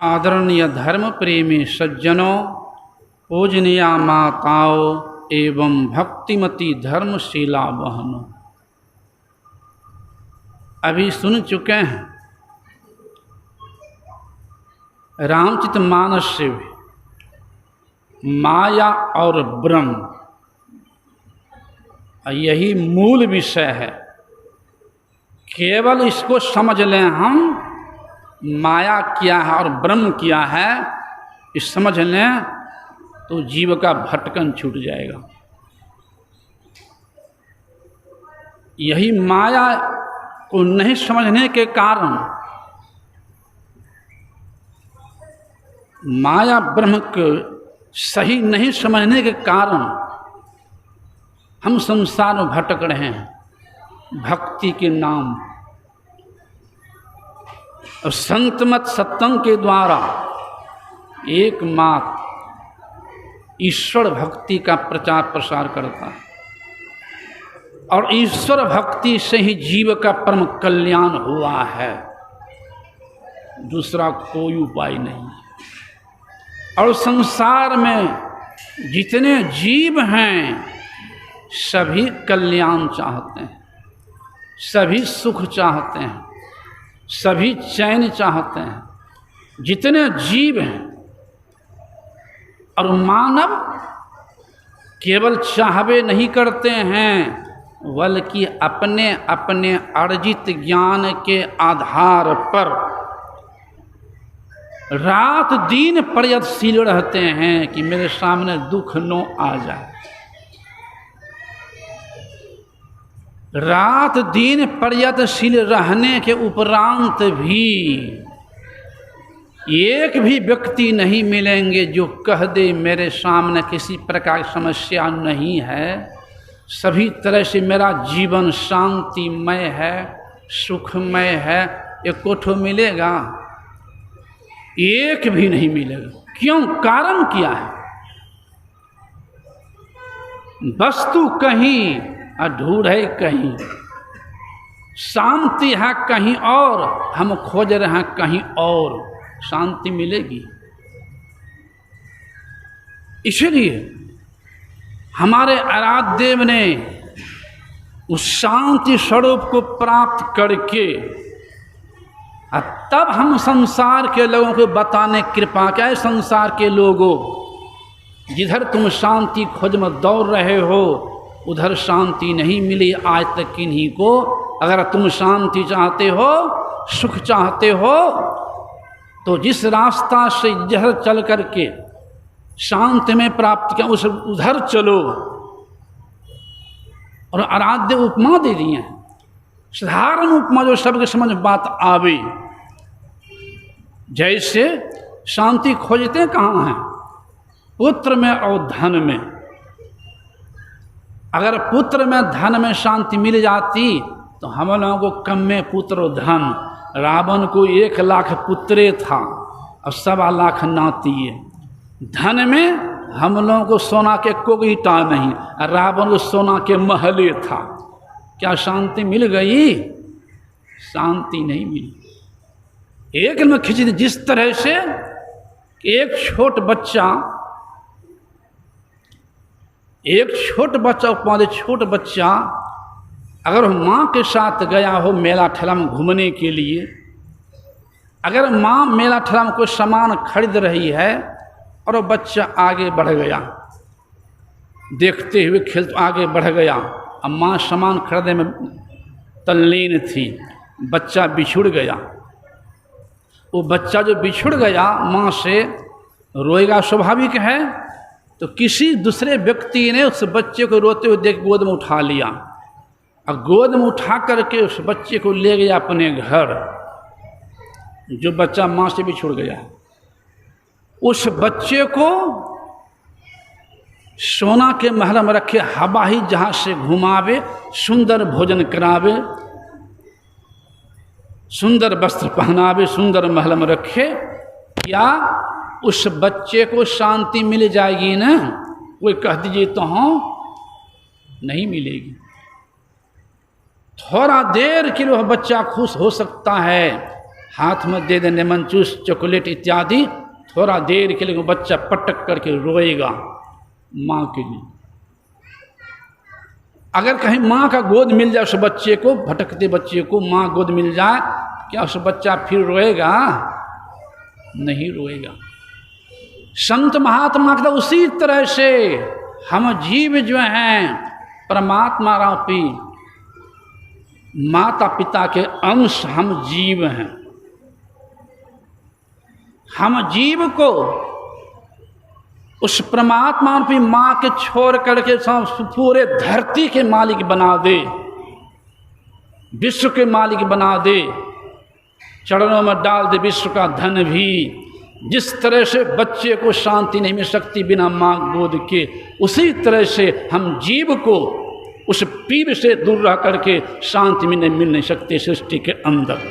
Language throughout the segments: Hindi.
आदरणीय धर्म प्रेमी सज्जनों, पूजनीय माताओं एवं भक्तिमती धर्मशीला बहनों, अभी सुन चुके हैं रामचरितमानस से माया और ब्रह्म, यही मूल विषय है। केवल इसको समझ लें हम, माया क्या है और ब्रह्म क्या है, इस समझ लें तो जीव का भटकन छूट जाएगा। यही माया को नहीं समझने के कारण, माया ब्रह्म को सही नहीं समझने के कारण हम संसार में भटक रहे हैं भक्ति के नाम और संत मत सत्संग के द्वारा एकमात्र ईश्वर भक्ति का प्रचार प्रसार करता है और ईश्वर भक्ति से ही जीव का परम कल्याण हुआ है, दूसरा कोई उपाय नहीं। और संसार में जितने जीव हैं सभी कल्याण चाहते हैं, सभी सुख चाहते हैं, सभी चैन चाहते हैं, जितने जीव हैं। और मानव केवल चाहवे नहीं करते हैं, बल्कि अपने अपने अर्जित ज्ञान के आधार पर रात दिन प्रयत्नशील रहते हैं कि मेरे सामने दुख न आ जाए। रात दिन प्रयत्नशील रहने के उपरांत भी एक भी व्यक्ति नहीं मिलेंगे जो कह दे मेरे सामने किसी प्रकार की समस्या नहीं है, सभी तरह से मेरा जीवन शांतिमय है, सुखमय है। एक कोठो मिलेगा? एक भी नहीं मिलेगा। क्यों? कारण क्या है? वस्तु कहीं और ढूंढे कहीं, शांति है कहीं और, हम खोज रहे हैं कहीं और। शांति मिलेगी? इसलिए हमारे आराध्य देव ने उस शांति स्वरूप को प्राप्त करके तब हम संसार के लोगों को बताने कृपा क्या। संसार के लोगों, जिधर तुम शांति खोज में दौड़ रहे हो उधर शांति नहीं मिली आज तक किन्हीं को। अगर तुम शांति चाहते हो, सुख चाहते हो, तो जिस रास्ता से जहर चल करके शांति में प्राप्त किया उस उधर चलो। और आराध्य उपमा दे दिए हैं, साधारण उपमा जो सबके समझ बात आवे। जैसे शांति खोजते कहाँ हैं? पुत्र में और धन में। अगर पुत्र में धन में शांति मिल जाती तो हम लोगों को कम में पुत्र और धन। रावण को 1 लाख पुत्रे था और 1.25 लाख नाती। धन में हम लोगों को सोना के कोई ईटा नहीं, रावण को सोना के महले था। क्या शांति मिल गई? शांति नहीं मिली। एक में खिंची। जिस तरह से एक छोट बच्चा छोट बच्चा अगर माँ के साथ गया हो मेला ठेला में घूमने के लिए, अगर माँ मेला ठेला में कोई सामान खरीद रही है और वो बच्चा आगे बढ़ गया, देखते हुए खेलते आगे बढ़ गया, अब माँ सामान खरीदने में तल्लीन थी, बच्चा बिछुड़ गया। वो बच्चा जो बिछुड़ गया माँ से, रोएगा, स्वाभाविक है। तो किसी दूसरे व्यक्ति ने उस बच्चे को रोते हुए देख गोद में उठा लिया और गोद में उठा करके उस बच्चे को ले गया अपने घर, जो बच्चा माँ से बिछुड़ गया। उस बच्चे को सोना के महल में रखे, हवाई जहाज से घुमावे, सुंदर भोजन करावे, सुंदर वस्त्र पहनावे, सुंदर महल में रखे। क्या उस बच्चे को शांति मिल जाएगी ना? कोई कह दीजिए तो हाँ, नहीं मिलेगी। थोड़ा देर के लिए वह बच्चा खुश हो सकता है, हाथ में दे देने लेमन जूस, चॉकलेट इत्यादि, थोड़ा देर के लिए वो बच्चा पटक करके रोएगा माँ के लिए। अगर कहीं माँ का गोद मिल जाए उस बच्चे को, भटकते बच्चे को माँ गोद मिल जाए, क्या उस बच्चा फिर रोएगा? नहीं रोएगा। संत महात्मा कहते उसी तरह से हम जीव जो हैं परमात्मा रूपी माता पिता के अंश हम जीव हैं। हम जीव को उस परमात्मा रूपी माँ के छोड़ करके पूरे धरती के मालिक बना दे, विश्व के मालिक बना दे, चरणों में डाल दे विश्व का धन भी। जिस तरह से बच्चे को शांति नहीं मिल सकती बिना माँ गोद के, उसी तरह से हम जीव को उस पीर से दूर रह करके शांति में मिल नहीं सकते सृष्टि के अंदर।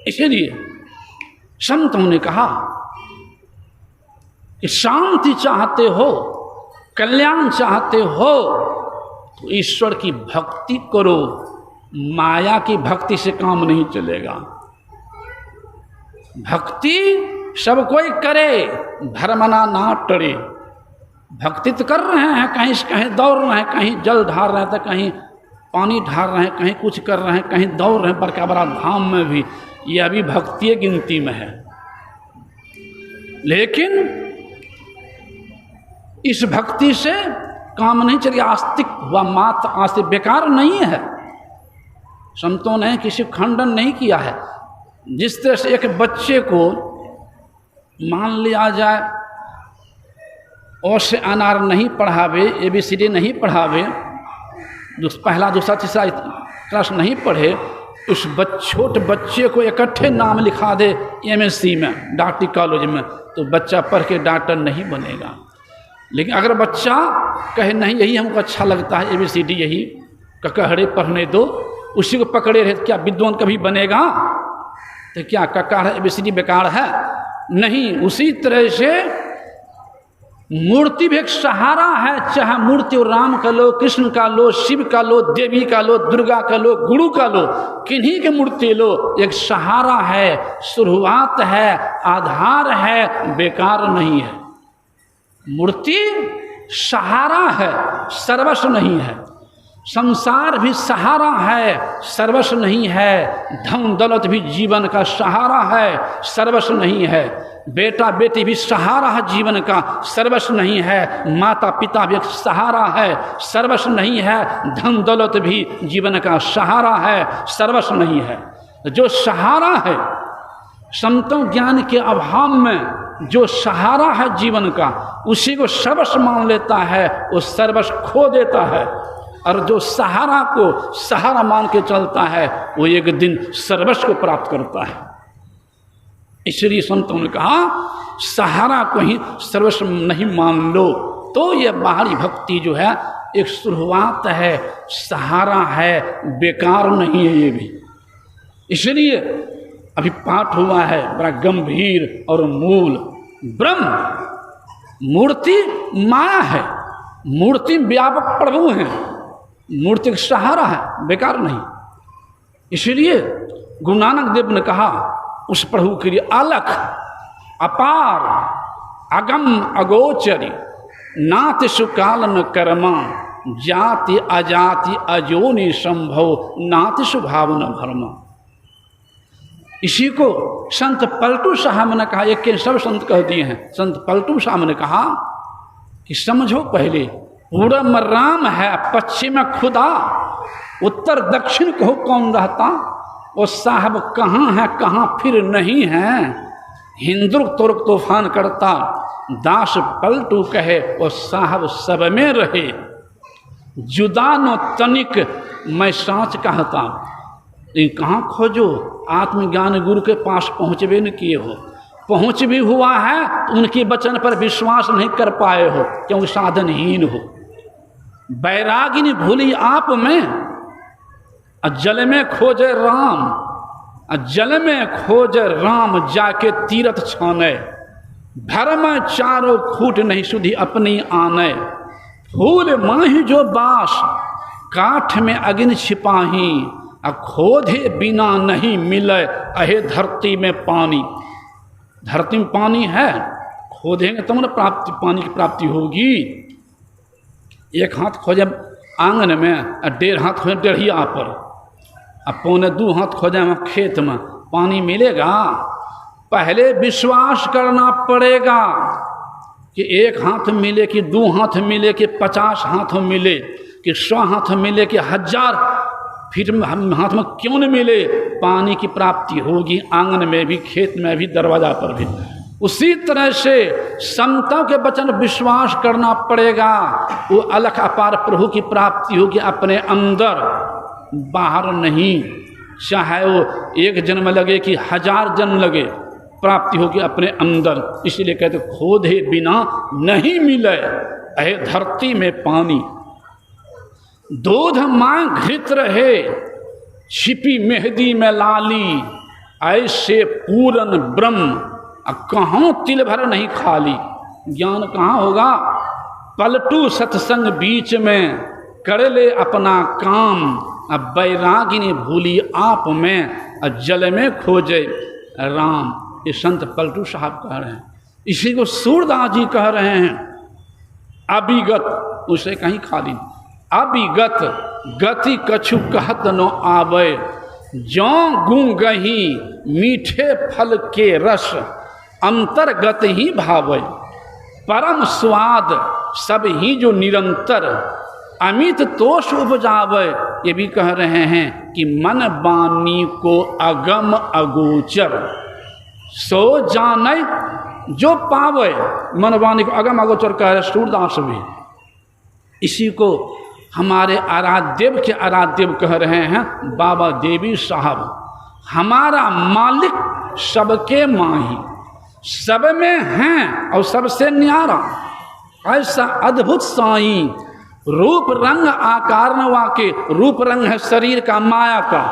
इसीलिए संतों ने कहा कि शांति चाहते हो, कल्याण चाहते हो तो ईश्वर की भक्ति करो, माया की भक्ति से काम नहीं चलेगा। भक्ति सब कोई करे, भरमना ना टरे। भक्ति तो कर रहे हैं, कहीं से कहीं दौड़ रहे हैं, कहीं जल ढार रहे हैं तो कहीं पानी ढार रहे हैं, कहीं कुछ कर रहे हैं, कहीं दौड़ रहे हैं बड़का बड़ा धाम में भी, ये अभी भक्ति गिनती में है। लेकिन इस भक्ति से काम नहीं चलेगा। आस्तिक व मात्र आस्तिक बेकार नहीं है। संतों ने किसी खंडन नहीं किया है। जिस तरह से एक बच्चे को मान लिया जाए और से अनार नहीं पढ़ावे, ABCD नहीं पढ़ावे, पहला दूसरा तीसरा क्लास नहीं पढ़े, उस छोटे बच्चे को इकट्ठे नाम लिखा दे MSc में, डॉक्टरी कॉलेज में, तो बच्चा पढ़ के डॉक्टर नहीं बनेगा। लेकिन अगर बच्चा कहे नहीं यही हमको अच्छा लगता है, ABCD यही ककहरे पढ़ने दो, उसी को पकड़े रहे, क्या विद्वान कभी बनेगा? तो क्या ककहरा ABCD बेकार है? नहीं। उसी तरह से मूर्ति भी एक सहारा है, चाहे मूर्ति राम का लो, कृष्ण का लो, शिव का लो, देवी का लो, दुर्गा का लो, गुरु का लो, किन्हीं की मूर्ति लो, एक सहारा है, शुरुआत है, आधार है, बेकार नहीं है। मूर्ति सहारा है, सर्वस्व नहीं है। संसार भी सहारा है, सर्वस्व नहीं है। धन दौलत भी जीवन का सहारा है, सर्वस्व नहीं है। बेटा बेटी भी सहारा है जीवन का, सर्वस्व नहीं है। माता पिता भी एक सहारा है, सर्वस्व नहीं है। धन दौलत भी जीवन का सहारा है, सर्वस्व नहीं है। जो सहारा है, संतों ज्ञान के अभाव में जो सहारा है जीवन का, उसी को सर्वस्व मान लेता है, वो सर्वस्व खो देता है। और जो सहारा को सहारा मान के चलता है, वो एक दिन सर्वस्व को प्राप्त करता है। इसलिए संतों ने कहा सहारा को ही सर्वस्व नहीं मान लो, तो ये बाहरी भक्ति जो है एक शुरुआत है, सहारा है, बेकार नहीं है ये भी। इसलिए अभी पाठ हुआ है बड़ा गंभीर और मूल। ब्रह्म मूर्ति माया है, मूर्ति व्यापक प्रभु है, मूर्ति का सहारा है, बेकार नहीं। इसलिए गुरु नानक देव ने कहा उस प्रभु के लिए अलख अपार अगम अगोचरी नाति सुकाल न कर्मा जाति अजाति अजोनि संभव नाति सुभाव न भरमा। इसी को संत पलटू साहब ने कहा, एक के सब संत कह दिए हैं। संत पलटू साहब ने कहा कि समझो, पहले पूरब में राम है, पश्चिम में खुदा, उत्तर दक्षिण को कौन रहता? वो साहब कहाँ है, कहाँ फिर नहीं है। हिंदुर्क तुर्क तूफान करता, दास पलटू कहे, वो साहब सब में रहे। जुदा न तनिक मैं सांच कहता। लेकिन कहाँ खोजो? आत्मज्ञान गुरु के पास पहुँचबे न किए हो, पहुँच भी हुआ है तो उनके वचन पर विश्वास नहीं कर पाए हो, क्योंकि साधनहीन हो। बैरागिनी भूली आप में, जल में खोजे राम, जल में खोजे राम जाके तीरथ छाने। धर्म चारों खूट नहीं सुधी अपनी आने। फूल माही जो बास काठ में अग्नि छिपाही, खोदे बिना नहीं मिले अहे धरती में पानी। धरती में पानी है, खोदेंगे तब ना प्राप्ति, पानी की प्राप्ति होगी। एक हाथ खोजे आंगन में, 1.5 हाथ खोजे डेढ़िया पर, अब 1.25 हाथ खोजे खेत में, पानी मिलेगा? पहले विश्वास करना पड़ेगा कि 1 हाथ मिले कि 2 हाथ मिले कि 50 हाथ मिले कि 100 हाथ मिले कि 1000 फिर हाथ में क्यों न मिले, पानी की प्राप्ति होगी, आंगन में भी, खेत में भी, दरवाजा पर भी। उसी तरह से संतों के वचन विश्वास करना पड़ेगा। वो अलख अपार प्रभु की प्राप्ति होगी अपने अंदर, बाहर नहीं। चाहे वो 1 जन्म लगे कि 1000 जन्म लगे, प्राप्ति होगी अपने अंदर। इसीलिए कहते खोदे बिना नहीं मिले अहे धरती में पानी। दूध मां घृत रहे छिपी मेहदी में लाली, ऐसे पूरन ब्रह्म कहाँ तिल भर नहीं खाली। ज्ञान कहाँ होगा? पलटू सत्संग बीच में, कर ले अपना काम, अब बैरागिनी भूली आप में, जल में खोजे राम। ये संत पलटू साहब कह रहे हैं, इसी को सूरदास जी कह रहे हैं। अभिगत, उसे कहीं खाली, अभिगत गति कछु कहत न आवे, ज्यों गुं गही मीठे फल के रस, अंतर्गत ही भावे, परम स्वाद सब ही जो निरंतर, अमित तोष उपजावे। ये भी कह रहे हैं कि मन बानी को अगम अगोचर, सो जाने जो पावे। मन बानी को अगम अगोचर कह रहे सूरदास भी। इसी को हमारे आराध्यव के आराध्यव कह रहे हैं बाबा देवी साहब। हमारा मालिक सबके माही, सब में हैं और सबसे न्यारा, ऐसा अद्भुत साईं। रूप रंग आकार न वाके, रूप रंग है शरीर का, माया का,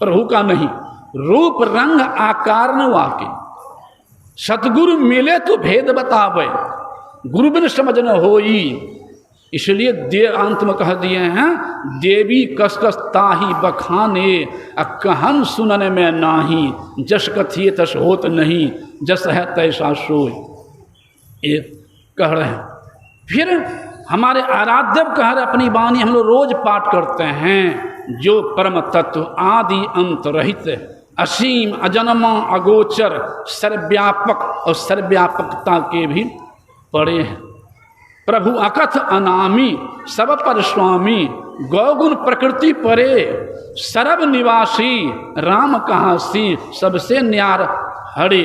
प्रभु का नहीं। रूप रंग आकार न वाके, सतगुरु मिले तो भेद बतावे, गुरु बिन समझ न होई। इसलिए अंत में कह दिए हैं, देवी कस कस ताही बखाने, कहन सुनने में नाही, जस कथिए तस होत नहीं, जस है तैसा सोई। ये कह रहे हैं। फिर हमारे आराध्य कह रहे अपनी वाणी हम लोग रोज पाठ करते हैं, जो परम तत्व आदि अंत रहित, असीम अजन्मा अगोचर, सर्वव्यापक और सर्वव्यापकता के भी पड़े हैं। प्रभु अकथ अनामी, सब पर स्वामी, गौगुण प्रकृति परे, सरब निवासी, राम कहाँ सी, सबसे न्यार हरे।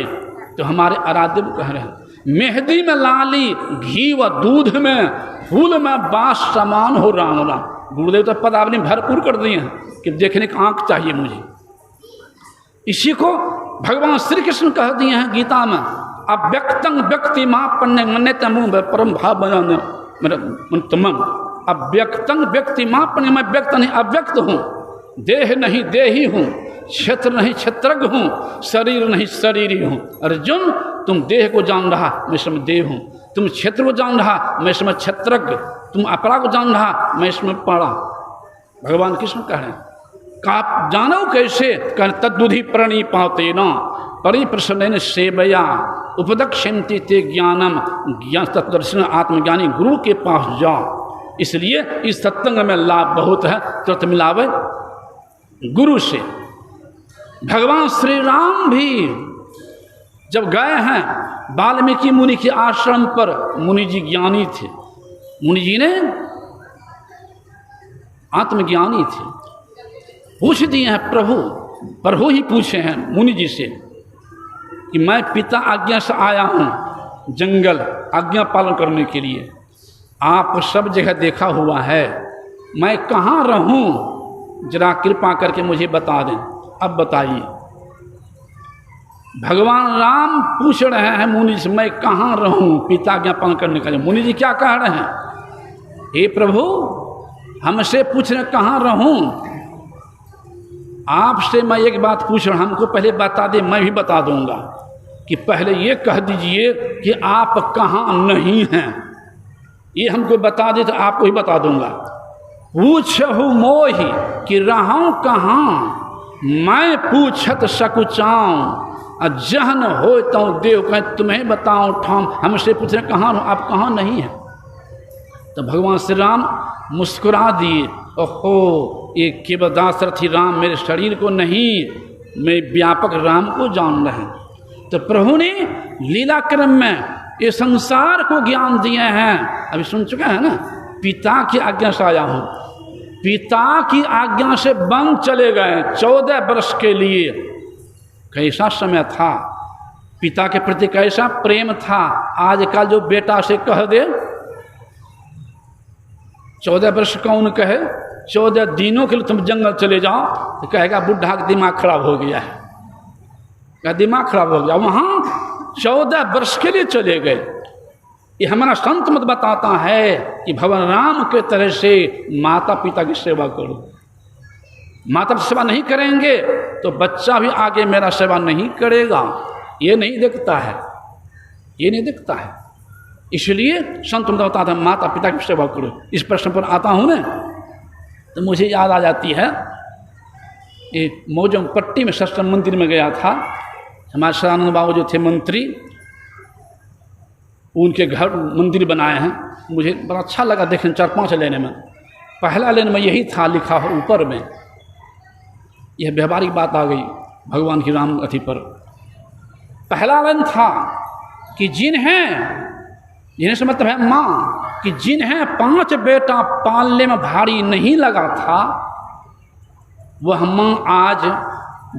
तो हमारे आराध्य कह रहे हैं, मेहंदी में लाली, घी व दूध में, फूल में बास समान हो राम राम। गुरुदेव तो पद आपने भरपूर कर दिए हैं कि देखने का आंख चाहिए मुझे। इसी को भगवान श्री कृष्ण कह दिए हैं गीता में, अव्यक्तं व्यक्ति मापन्ने मन्ने तमु परम भाव बनाने मेरा तमम। अव्यक्तं व्यक्ति मापन्ने, मैं व्यक्त नहीं अव्यक्त हूँ, देह नहीं देही हूँ, क्षेत्र नहीं क्षेत्रज्ञ हूँ, शरीर नहीं शरीरी हूँ। अर्जुन तुम देह को जान रहा, मैं इसमें देह हूँ, तुम क्षेत्र को जान रहा, मैं इसमें क्षेत्रज्ञ, तुम अपरा को जान रहा, मैं इसमें पड़ा। भगवान कृष्ण कह रहे हैं, आप जानो कैसे? कह तद्बुद्धि प्रणी पाते न परिप्रसन्न सेवया उपदक्षन्ति ते ज्ञानम, ज्ञान तत्दर्शन आत्मज्ञानी गुरु के पास जाओ। इसलिए इस सत्संग में लाभ बहुत है, तुरंत मिलावे गुरु से। भगवान श्री राम भी जब गए हैं वाल्मीकि मुनि के आश्रम पर, मुनि जी ज्ञानी थे, मुनि जी ने आत्मज्ञानी थे, पूछ दिए हैं प्रभु ही पूछे हैं मुनि जी से कि मैं पिता आज्ञा से आया हूँ जंगल आज्ञा पालन करने के लिए, आप सब जगह देखा हुआ है, मैं कहाँ रहूँ, जरा कृपा करके मुझे बता दें। अब बताइए, भगवान राम पूछ रहे हैं मुनि से, मैं कहाँ रहूँ पिता आज्ञा पालन करने के लिए। मुनि जी क्या कह रहे हैं, हे प्रभु हमसे पूछ रहे कहाँ रहूँ, आपसे मैं एक बात पूछ रहा हूँ, हमको पहले बता दे, मैं भी बता दूंगा। कि पहले ये कह दीजिए कि आप कहाँ नहीं हैं, ये हमको बता दे तो आपको ही बता दूंगा। पूछहु मोहि कि रहूं कहाँ, मैं पूछत सकुचाऊं। जहन हो तो देव कहें तुम्हें बताऊं ठाम, हमसे पूछ रहे कहाँ हो, आप कहाँ नहीं हैं। तो भगवान श्री राम मुस्कुरा दिए, ओहो ये केवल दासरथी राम मेरे शरीर को नहीं, मैं व्यापक राम को जान रहे हैं। तो प्रभु ने लीला क्रम में ये संसार को ज्ञान दिए हैं। अभी सुन चुके हैं ना, पिता की आज्ञा से आया हूँ, पिता की आज्ञा से वन चले गए 14 वर्ष के लिए। कैसा समय था, पिता के प्रति कैसा प्रेम था। आजकल जो बेटा से कह दे 14 वर्ष कौन कहे, 14 दिनों के लिए तुम जंगल चले जाओ, तो कहेगा बुढ़ा का दिमाग खराब हो गया है, क्या दिमाग खराब हो गया। वहाँ 14 वर्ष के लिए चले गए। ये हमारा संत मत बताता है कि भगवान राम के तरह से माता पिता की सेवा करो। माता की सेवा नहीं करेंगे तो बच्चा भी आगे मेरा सेवा नहीं करेगा। ये नहीं दिखता है, ये नहीं दिखता है। इसलिए संत मत बताता है माता पिता की सेवा करो। इस प्रश्न पर आता हूँ ना, तो मुझे याद आ जाती है, ये मौजम पट्टी में सत्संग मंदिर में गया था। हमारे सदानंद बाबू जो थे मंत्री, उनके घर मंदिर बनाए हैं। मुझे बड़ा अच्छा लगा देखने, 4-5 लेने में। पहला लेन में यही था लिखा हो ऊपर में, यह व्यवहारिक बात आ गई भगवान की राम अथी पर। पहला लेन था कि जिन्हें से मतलब है माँ, कि जिन्हें 5 बेटा पालने में भारी नहीं लगा था, वह माँ आज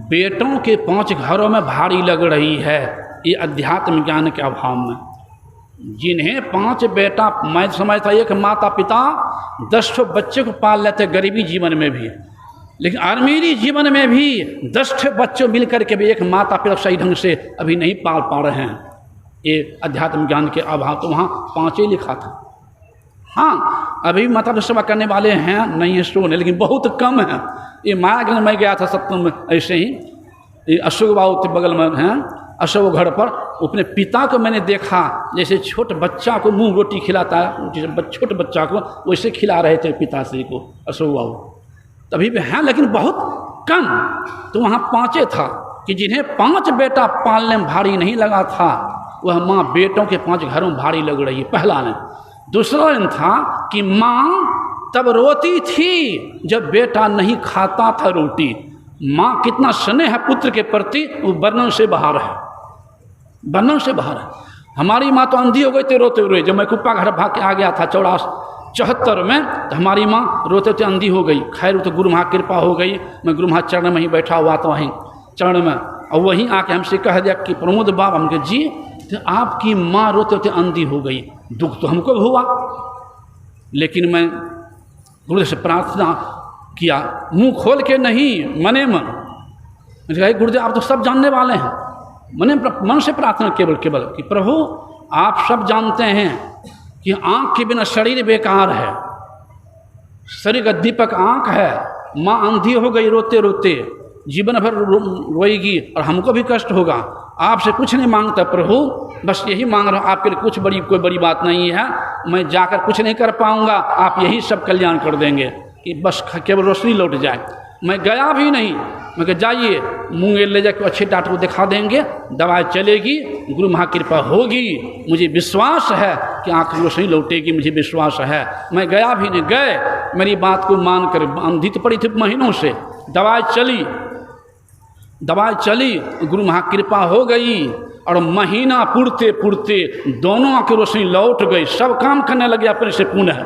बेटों के 5 घरों में भारी लग रही है। ये अध्यात्म ज्ञान के अभाव में। जिन्हें 5 बेटा, मैं समझता एक माता पिता 10 बच्चे को पाल लेते गरीबी जीवन में भी, लेकिन अमीरी जीवन में भी 10 बच्चों मिलकर के भी एक माता पिता सही ढंग से अभी नहीं पाल पा रहे हैं। ये अध्यात्म ज्ञान के अभाव। तो वहाँ 5 ही लिखा था। हाँ, अभी माता पिता सेवा करने वाले हैं, नहीं है सो नहीं, लेकिन बहुत कम है। ये मायागंज में गया था सप्तम में, ऐसे ही ये अशोक बाबू के बगल में हैं, अशोक घर पर अपने पिता को मैंने देखा, जैसे छोट बच्चा को मुंह रोटी खिलाता है, जैसे छोट बच्चा को वैसे खिला रहे थे पिताश्री को अशोक बाबू। तभी भी हैं, लेकिन बहुत कम। तो वहाँ 5 था कि जिन्हें 5 बेटा पालने में भारी नहीं लगा था, वह माँ बेटों के 5 घरों में भारी लग रही है। पहला ने। दूसरा दिन था कि माँ तब रोती थी जब बेटा नहीं खाता था रोटी। माँ कितना स्नेह है पुत्र के प्रति, वो वर्णन से बाहर है, वर्णन से बाहर है। हमारी माँ तो अंधी हो गई थी रोते हुए। जब मैं कुप्पा घर भाग के आ गया था 74 में, तो हमारी माँ रोते थे अंधी हो गई। खैर वो तो गुरु महा कृपा हो गई, मैं गुरु महा चरण में ही बैठा हुआ था, वहीं चरण में, और वहीं आके हमसे कह दिया कि प्रमोद बाबा, हमके जी तो आपकी माँ रोते थे अंधी हो गई। दुख तो हमको हुआ, लेकिन मैं गुरुदेव से प्रार्थना किया, मुंह खोल के नहीं, मने मन। मुझे कहा गुरुदेव आप तो सब जानने वाले हैं। मैंने मन से प्रार्थना केवल कि प्रभु आप सब जानते हैं कि आँख के बिना शरीर बेकार है, शरीर का दीपक आँख है। माँ अंधी हो गई रोते रोते, जीवन भर रोएगी और हमको भी कष्ट होगा। आपसे कुछ नहीं मांगता प्रभु, बस यही मांग रहा हूँ, आपके लिए कुछ कोई बड़ी बात नहीं है। मैं जाकर कुछ नहीं कर पाऊँगा, आप यही सब कल्याण कर देंगे कि बस केवल रोशनी लौट जाए। मैं गया भी नहीं, मैं कहा जाइए मुंगेर ले जाकर अच्छे डॉक्टर को दिखा देंगे, दवाई चलेगी, गुरु महाकृपा होगी, मुझे विश्वास है कि आँख रोशनी लौटेगी, मुझे विश्वास है। मैं गया भी नहीं, गए मेरी बात को मान कर, अंधी तो पड़ी थी महीनों से, दवाई चली, गुरु महाकृपा हो गई, और महीना पुरते पुरते दोनों आँख रोशनी लौट गई, सब काम करने लगे अपने से पुनः।